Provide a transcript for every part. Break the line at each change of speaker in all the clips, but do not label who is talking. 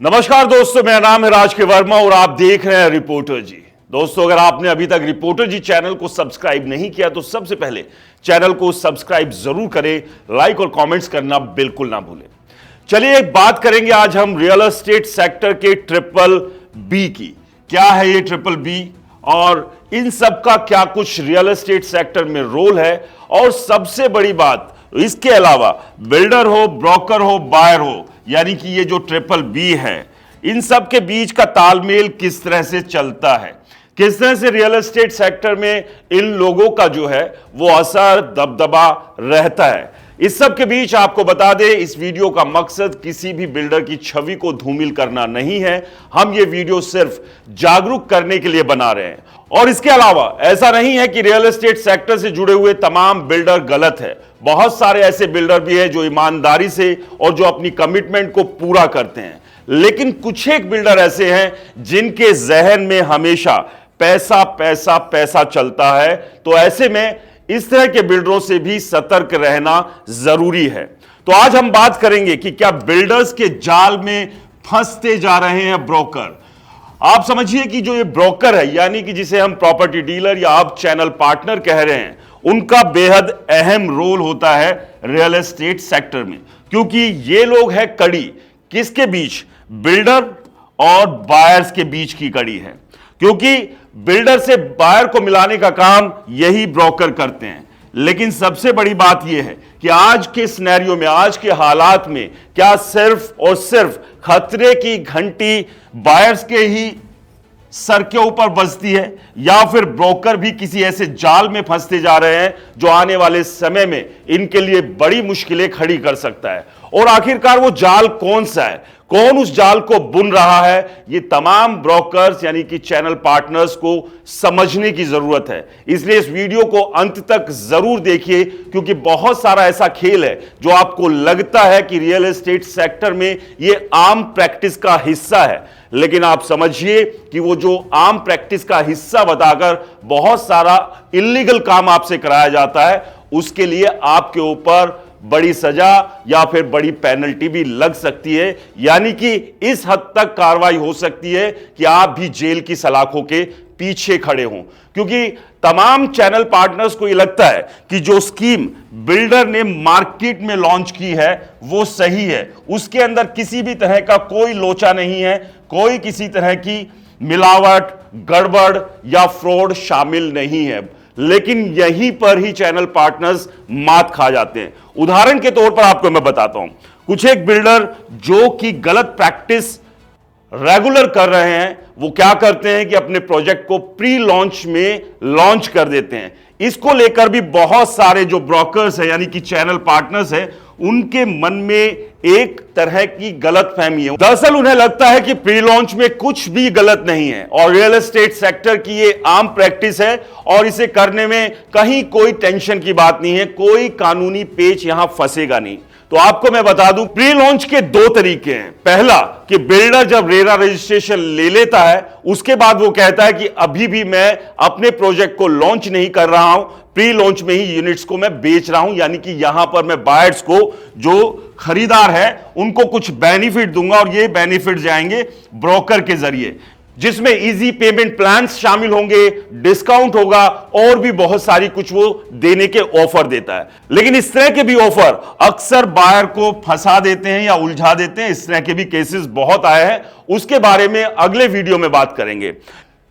नमस्कार दोस्तों, मेरा नाम है राज के वर्मा और आप देख रहे हैं रिपोर्टर जी। दोस्तों, अगर आपने अभी तक रिपोर्टर जी चैनल को सब्सक्राइब नहीं किया तो सबसे पहले चैनल को सब्सक्राइब जरूर करें, लाइक और कमेंट्स करना बिल्कुल ना भूलें। चलिए एक बात करेंगे आज हम रियल एस्टेट सेक्टर के ट्रिपल बी की। क्या है ये ट्रिपल बी और इन सब का क्या कुछ रियल एस्टेट सेक्टर में रोल है, और सबसे बड़ी बात इसके अलावा बिल्डर हो, ब्रोकर हो, बायर हो, यानी कि ये जो ट्रिपल बी है, इन सब के बीच का तालमेल किस तरह से चलता है, किस तरह से रियल एस्टेट सेक्टर में इन लोगों का जो है वो असर दबदबा रहता है। इस सब के बीच आपको बता दें, इस वीडियो का मकसद किसी भी बिल्डर की छवि को धूमिल करना नहीं है। हम ये वीडियो सिर्फ जागरूक करने के लिए बना रहे हैं, और इसके अलावा ऐसा नहीं है कि रियल एस्टेट सेक्टर से जुड़े हुए तमाम बिल्डर गलत है। बहुत सारे ऐसे बिल्डर भी हैं जो ईमानदारी से और जो अपनी कमिटमेंट को पूरा करते हैं, लेकिन कुछ एक बिल्डर ऐसे हैं जिनके जहन में हमेशा पैसा पैसा पैसा चलता है। तो ऐसे में इस तरह के बिल्डरों से भी सतर्क रहना जरूरी है। तो आज हम बात करेंगे कि क्या बिल्डर्स के जाल में फंसते जा रहे हैं ब्रोकर। आप समझिए कि जो ये ब्रोकर है, यानी कि जिसे हम प्रॉपर्टी डीलर या आप चैनल पार्टनर कह रहे हैं, उनका बेहद अहम रोल होता है रियल एस्टेट सेक्टर में, क्योंकि ये लोग हैं कड़ी किसके बीच, बिल्डर और बायर्स के बीच की कड़ी है। क्योंकि बिल्डर से बायर को मिलाने का काम यही ब्रोकर करते हैं। लेकिन सबसे बड़ी बात यह है कि आज के सिनेरियो में, आज के हालात में, क्या सिर्फ और सिर्फ खतरे की घंटी बायर्स के ही सर के ऊपर बजती है, या फिर ब्रोकर भी किसी ऐसे जाल में फंसते जा रहे हैं जो आने वाले समय में इनके लिए बड़ी मुश्किलें खड़ी कर सकता है। और आखिरकार वो जाल कौन सा है, कौन उस जाल को बुन रहा है, ये तमाम ब्रोकर्स यानी कि चैनल पार्टनर्स को समझने की जरूरत है। इसलिए इस वीडियो को अंत तक जरूर देखिए, क्योंकि बहुत सारा ऐसा खेल है जो आपको लगता है कि रियल एस्टेट सेक्टर में ये आम प्रैक्टिस का हिस्सा है, लेकिन आप समझिए कि वो जो आम प्रैक्टिस का हिस्सा बताकर बहुत सारा इल्लीगल काम आपसे कराया जाता है, उसके लिए आपके ऊपर बड़ी सजा या फिर बड़ी पेनल्टी भी लग सकती है। यानी कि इस हद तक कार्रवाई हो सकती है कि आप भी जेल की सलाखों के पीछे खड़े हों। क्योंकि तमाम चैनल पार्टनर्स को यह लगता है कि जो स्कीम बिल्डर ने मार्केट में लॉन्च की है वो सही है, उसके अंदर किसी भी तरह का कोई लोचा नहीं है, कोई किसी तरह की मिलावट, गड़बड़ या फ्रॉड शामिल नहीं है। लेकिन यहीं पर ही चैनल पार्टनर्स मात खा जाते हैं। उदाहरण के तौर पर आपको मैं बताता हूं, कुछ एक बिल्डर जो कि गलत प्रैक्टिस रेगुलर कर रहे हैं, वो क्या करते हैं कि अपने प्रोजेक्ट को प्री लॉन्च में लॉन्च कर देते हैं। इसको लेकर भी बहुत सारे जो ब्रोकर्स हैं यानी कि चैनल पार्टनर्स हैं, उनके मन में एक तरह की गलतफहमी है। दरअसल उन्हें लगता है कि प्री लॉन्च में कुछ भी गलत नहीं है और रियल एस्टेट सेक्टर की ये आम प्रैक्टिस है और इसे करने में कहीं कोई टेंशन की बात नहीं है, कोई कानूनी पेच यहां फंसेगा नहीं। तो आपको मैं बता दूं, प्री लॉन्च के दो तरीके हैं। पहला कि बिल्डर जब रेरा रजिस्ट्रेशन ले लेता है, उसके बाद वो कहता है कि अभी भी मैं अपने प्रोजेक्ट को लॉन्च नहीं कर रहा हूं, प्री लॉन्च में ही यूनिट्स को मैं बेच रहा हूं, यानी कि यहां पर मैं बायर्स को, जो खरीदार है, उनको कुछ बेनिफिट दूंगा और ये बेनिफिट जाएंगे ब्रोकर के जरिए, जिसमें इजी पेमेंट प्लान्स शामिल होंगे, डिस्काउंट होगा और भी बहुत सारी कुछ वो देने के ऑफर देता है। लेकिन इस तरह के भी ऑफर अक्सर बायर को फंसा देते हैं या उलझा देते हैं। इस तरह के भी केसेस बहुत आए हैं, उसके बारे में अगले वीडियो में बात करेंगे।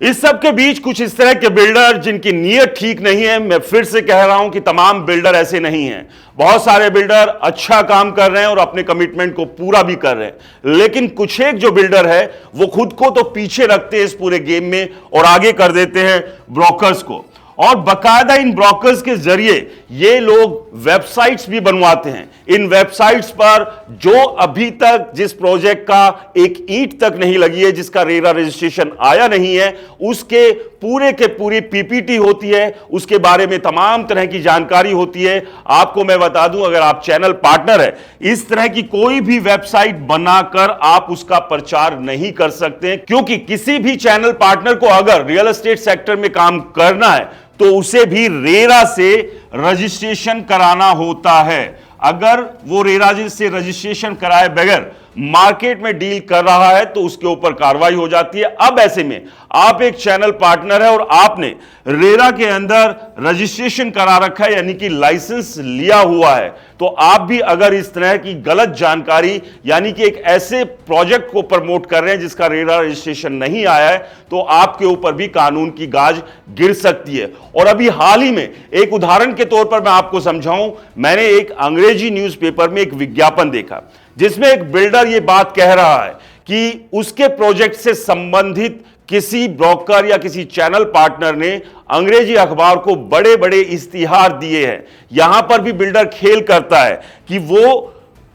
इस सब के बीच कुछ इस तरह के बिल्डर जिनकी नीयत ठीक नहीं है, मैं फिर से कह रहा हूं कि तमाम बिल्डर ऐसे नहीं हैं। बहुत सारे बिल्डर अच्छा काम कर रहे हैं और अपने कमिटमेंट को पूरा भी कर रहे हैं, लेकिन कुछ एक जो बिल्डर है वो खुद को तो पीछे रखते हैं इस पूरे गेम में और आगे कर देते हैं ब्रोकर्स को। और बकायदा इन ब्रोकर्स के जरिए ये लोग वेबसाइट्स भी बनवाते हैं। इन वेबसाइट्स पर जो अभी तक जिस प्रोजेक्ट का एक ईंट तक नहीं लगी है, जिसका रेरा रजिस्ट्रेशन आया नहीं है, उसके पूरे के पूरी पीपीटी होती है, उसके बारे में तमाम तरह की जानकारी होती है। आपको मैं बता दूं, अगर आप चैनल पार्टनर है, इस तरह की कोई भी वेबसाइट बनाकर आप उसका प्रचार नहीं कर सकते, क्योंकि किसी भी चैनल पार्टनर को अगर रियल एस्टेट सेक्टर में काम करना है तो उसे भी रेरा से रजिस्ट्रेशन कराना होता है। अगर वो रेरा से रजिस्ट्रेशन कराए बगैर मार्केट में डील कर रहा है तो उसके ऊपर कार्रवाई हो जाती है। अब ऐसे में आप एक चैनल पार्टनर है और आपने रेरा के अंदर रजिस्ट्रेशन करा रखा है, यानी कि लाइसेंस लिया हुआ है, तो आप भी अगर इस तरह की गलत जानकारी यानी कि एक ऐसे प्रोजेक्ट को प्रमोट कर रहे हैं जिसका रेरा रजिस्ट्रेशन नहीं आया है, तो आपके ऊपर भी कानून की गाज गिर सकती है। और अभी हाल ही में एक उदाहरण के तौर पर मैं आपको समझाऊं, मैंने एक अंग्रेजी न्यूज़पेपर में एक विज्ञापन देखा जिसमें एक बिल्डर यह बात कह रहा है कि उसके प्रोजेक्ट से संबंधित किसी ब्रोकर या किसी चैनल पार्टनर ने अंग्रेजी अखबार को बड़े बड़े इश्तिहार दिए हैं। यहां पर भी बिल्डर खेल करता है कि वो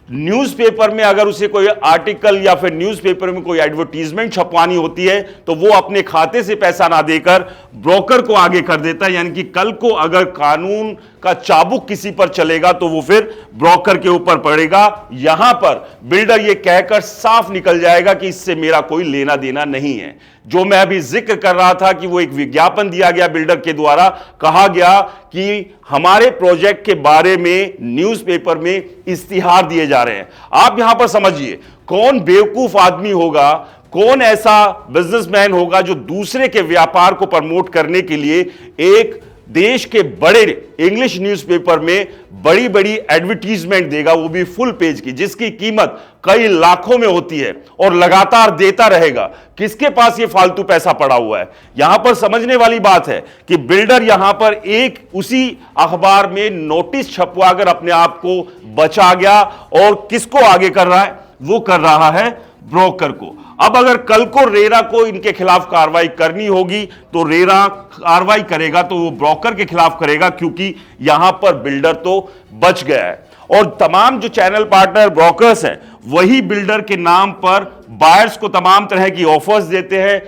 न्यूज़पेपर में अगर उसे कोई आर्टिकल या फिर न्यूज़पेपर में कोई एडवर्टीजमेंट छपवानी होती है तो वो अपने खाते से पैसा ना देकर ब्रोकर को आगे कर देता है, यानी कि कल को अगर कानून का चाबुक किसी पर चलेगा तो वो फिर ब्रोकर के ऊपर पड़ेगा। यहां पर बिल्डर ये कहकर साफ निकल जाएगा कि इससे मेरा कोई लेना देना नहीं है। जो मैं अभी जिक्र कर रहा था कि वो एक विज्ञापन दिया गया बिल्डर के द्वारा, कहा गया कि हमारे प्रोजेक्ट के बारे में न्यूज़पेपर में इश्तिहार दिए जा रहे हैं। आप यहां पर समझिए कौन बेवकूफ आदमी होगा, कौन ऐसा बिजनेसमैन होगा जो दूसरे के व्यापार को प्रमोट करने के लिए एक देश के बड़े इंग्लिश न्यूज़पेपर में बड़ी बड़ी एडवर्टीजमेंट देगा, वो भी फुल पेज की, जिसकी कीमत कई लाखों में होती है और लगातार देता रहेगा। किसके पास ये फालतू पैसा पड़ा हुआ है? यहां पर समझने वाली बात है कि बिल्डर यहां पर एक उसी अखबार में नोटिस छपवाकर अपने आप को बचा गया और किसको आगे कर रहा है? वो कर रहा है ब्रोकर को। अब अगर कल को रेरा को इनके खिलाफ कार्रवाई करनी होगी तो रेरा कार्रवाई करेगा तो वो ब्रोकर के खिलाफ करेगा, क्योंकि यहां पर बिल्डर तो बच गया है। और तमाम जो चैनल पार्टनर ब्रोकर्स हैं वही बिल्डर के नाम पर बायर्स को तमाम तरह की ऑफर्स देते हैं,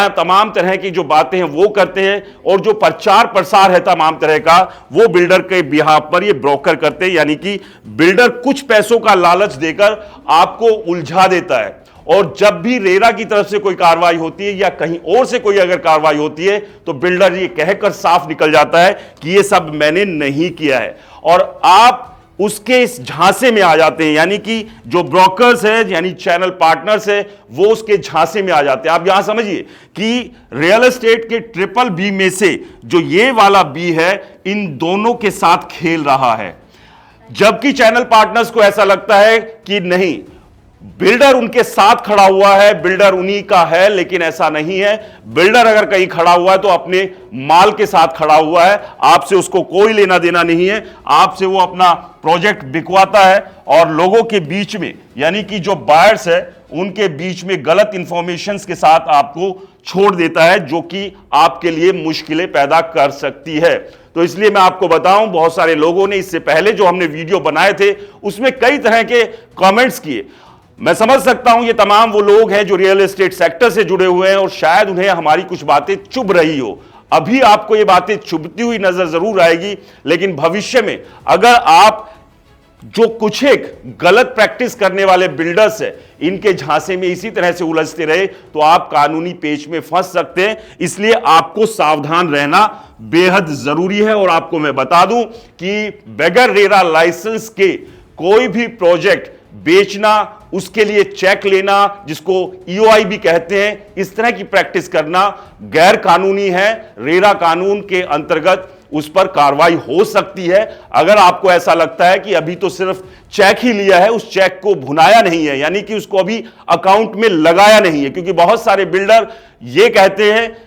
तमाम तरह की जो बातें हैं वो करते हैं, और जो प्रचार प्रसार है तमाम तरह का वो बिल्डर के बिहाफ पर ये ब्रोकर करते हैं। यानी कि बिल्डर कुछ पैसों का लालच देकर आपको उलझा देता है, और जब भी रेरा की तरफ से कोई कार्रवाई होती है या कहीं और से कोई अगर कार्रवाई होती है तो बिल्डर ये कहकर साफ निकल जाता है कि ये सब मैंने नहीं किया है, और आप उसके इस झांसे में आ जाते हैं। यानी कि जो ब्रोकर्स है यानी चैनल पार्टनर्स है वो उसके झांसे में आ जाते हैं। आप यहां समझिए कि रियल एस्टेट के ट्रिपल बी में से जो ये वाला बी है इन दोनों के साथ खेल रहा है, जबकि चैनल पार्टनर्स को ऐसा लगता है कि नहीं, बिल्डर उनके साथ खड़ा हुआ है, बिल्डर उन्हीं का है, लेकिन ऐसा नहीं है। बिल्डर अगर कहीं खड़ा हुआ है तो अपने माल के साथ खड़ा हुआ है, आपसे उसको कोई लेना देना नहीं है। आपसे वो अपना प्रोजेक्ट बिकवाता है और लोगों के बीच में यानी कि जो बायर्स है उनके बीच में गलत इंफॉर्मेशंस के साथ आपको छोड़ देता है, जो कि आपके लिए मुश्किलें पैदा कर सकती है। तो इसलिए मैं आपको बताऊं, बहुत सारे लोगों ने इससे पहले जो हमने वीडियो बनाए थे उसमें कई तरह के कमेंट्स किए। मैं समझ सकता हूं ये तमाम वो लोग हैं जो रियल एस्टेट सेक्टर से जुड़े हुए हैं और शायद उन्हें हमारी कुछ बातें चुभ रही हो। अभी आपको ये बातें चुभती हुई नजर जरूर आएगी, लेकिन भविष्य में अगर आप जो कुछ एक गलत प्रैक्टिस करने वाले बिल्डर्स है इनके झांसे में इसी तरह से उलझते रहे तो आप कानूनी पेच में फंस सकते हैं। इसलिए आपको सावधान रहना बेहद जरूरी है। और आपको मैं बता दूं कि बगैर रेरा लाइसेंस के कोई भी प्रोजेक्ट बेचना, उसके लिए चेक लेना, जिसको ईओआई भी कहते हैं, इस तरह की प्रैक्टिस करना गैर कानूनी है। रेरा कानून के अंतर्गत उस पर कार्रवाई हो सकती है। अगर आपको ऐसा लगता है कि अभी तो सिर्फ चेक ही लिया है, उस चेक को भुनाया नहीं है, यानी कि उसको अभी अकाउंट में लगाया नहीं है, क्योंकि बहुत सारे बिल्डर ये कहते हैं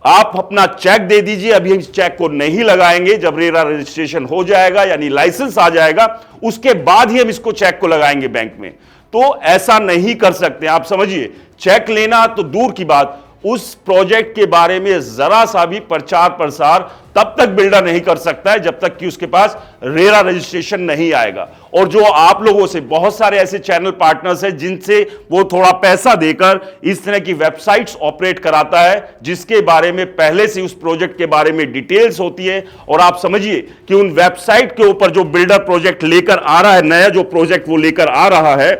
आप अपना चेक दे दीजिए, अभी हम इस चेक को नहीं लगाएंगे, जब रेरा रजिस्ट्रेशन हो जाएगा यानी लाइसेंस आ जाएगा उसके बाद ही हम इसको चेक को लगाएंगे बैंक में। तो ऐसा नहीं कर सकते। आप समझिए, चेक लेना तो दूर की बात, उस प्रोजेक्ट के बारे में जरा सा भी प्रचार प्रसार तब तक बिल्डर नहीं कर सकता है जब तक कि उसके पास रेरा रजिस्ट्रेशन नहीं आएगा। और जो आप लोगों से बहुत सारे ऐसे चैनल पार्टनर्स हैं जिनसे वो थोड़ा पैसा देकर इस तरह की वेबसाइट्स ऑपरेट कराता है जिसके बारे में पहले से उस प्रोजेक्ट के बारे में डिटेल्स होती है, और आप समझिए कि उन वेबसाइट के ऊपर जो बिल्डर प्रोजेक्ट लेकर आ रहा है, नया जो प्रोजेक्ट वो लेकर आ रहा है,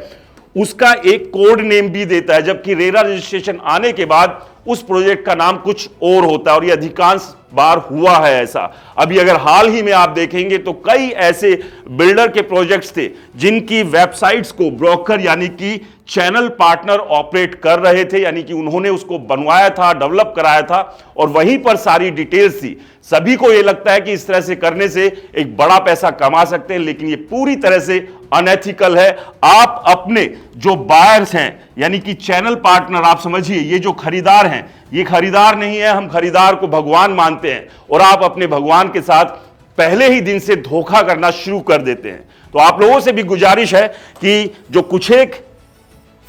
उसका एक कोड नेम भी देता है, जबकि रेरा रजिस्ट्रेशन आने के बाद उस प्रोजेक्ट का नाम कुछ और होता है, और यह अधिकांश बार हुआ है ऐसा। अभी अगर हाल ही में आप देखेंगे तो कई ऐसे बिल्डर के प्रोजेक्ट्स थे जिनकी वेबसाइट्स को ब्रोकर यानी कि चैनल पार्टनर ऑपरेट कर रहे थे, यानी कि उन्होंने उसको बनवाया था, डेवलप कराया था और वहीं पर सारी डिटेल्स थी। सभी को यह लगता है कि इस तरह से करने से एक बड़ा पैसा कमा सकते हैं, लेकिन यह पूरी तरह से अनएथिकल है। आप अपने जो बायर्स हैं यानी कि चैनल पार्टनर, आप समझिए ये जो खरीदार हैं, ये खरीदार नहीं है, हम खरीदार को भगवान मानते हैं और आप अपने भगवान के साथ पहले ही दिन से धोखा करना शुरू कर देते हैं। तो आप लोगों से भी गुजारिश है कि जो कुछ एक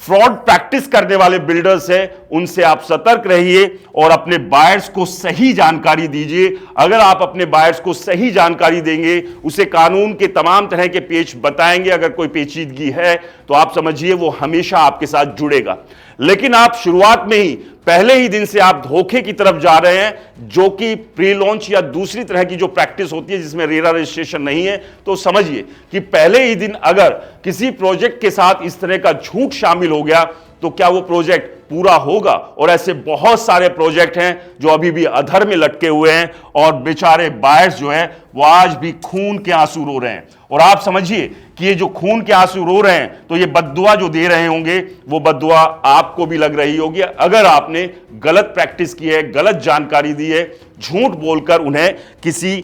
फ्रॉड प्रैक्टिस करने वाले बिल्डर्स हैं उनसे आप सतर्क रहिए और अपने बायर्स को सही जानकारी दीजिए। अगर आप अपने बायर्स को सही जानकारी देंगे, उसे कानून के तमाम तरह के पेच बताएंगे, अगर कोई पेचीदगी है तो आप समझिए वो हमेशा आपके साथ जुड़ेगा। लेकिन आप शुरुआत में ही पहले ही दिन से आप धोखे की तरफ जा रहे हैं, जो कि प्री लॉन्च या दूसरी तरह की जो प्रैक्टिस होती है जिसमें रेरा रजिस्ट्रेशन नहीं है, तो समझिए कि पहले ही दिन अगर किसी प्रोजेक्ट के साथ इस तरह का झूठ शामिल हो गया तो क्या वो प्रोजेक्ट पूरा होगा। और ऐसे बहुत सारे प्रोजेक्ट हैं जो अभी भी अधर में लटके हुए हैं और बेचारे बायर्स जो हैं वो आज भी खून के आंसू रो रहे हैं। और आप समझिए कि ये जो खून के आंसू रो रहे हैं तो ये बद्दुआ जो दे रहे होंगे वो बद्दुआ आपको भी लग रही होगी अगर आपने गलत प्रैक्टिस की है, गलत जानकारी दी है, झूठ बोलकर उन्हें किसी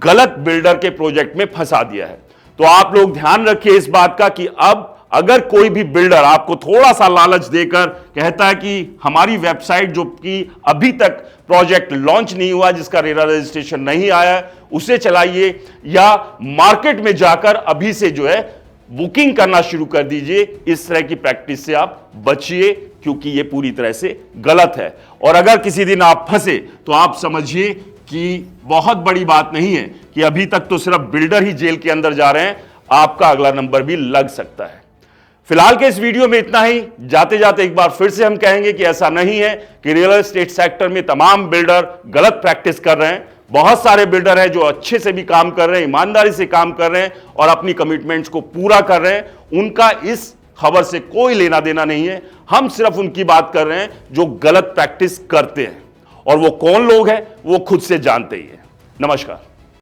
गलत बिल्डर के प्रोजेक्ट में फंसा दिया है। तो आप लोग ध्यान रखिए इस बात का कि अब अगर कोई भी बिल्डर आपको थोड़ा सा लालच देकर कहता है कि हमारी वेबसाइट जो कि अभी तक प्रोजेक्ट लॉन्च नहीं हुआ, जिसका रेरा रजिस्ट्रेशन नहीं आया, उसे चलाइए या मार्केट में जाकर अभी से जो है बुकिंग करना शुरू कर दीजिए, इस तरह की प्रैक्टिस से आप बचिए क्योंकि यह पूरी तरह से गलत है। और अगर किसी दिन आप फंसे तो आप समझिए कि बहुत बड़ी बात नहीं है कि अभी तक तो सिर्फ बिल्डर ही जेल के अंदर जा रहे हैं, आपका अगला नंबर भी लग सकता है। फिलहाल के इस वीडियो में इतना ही। जाते जाते एक बार फिर से हम कहेंगे कि ऐसा नहीं है कि रियल एस्टेट सेक्टर में तमाम बिल्डर गलत प्रैक्टिस कर रहे हैं। बहुत सारे बिल्डर हैं जो अच्छे से भी काम कर रहे हैं, ईमानदारी से काम कर रहे हैं और अपनी कमिटमेंट्स को पूरा कर रहे हैं। उनका इस खबर से कोई लेना देना नहीं है। हम सिर्फ उनकी बात कर रहे हैं जो गलत प्रैक्टिस करते हैं, और वो कौन लोग हैं वो खुद से जानते ही हैं। नमस्कार।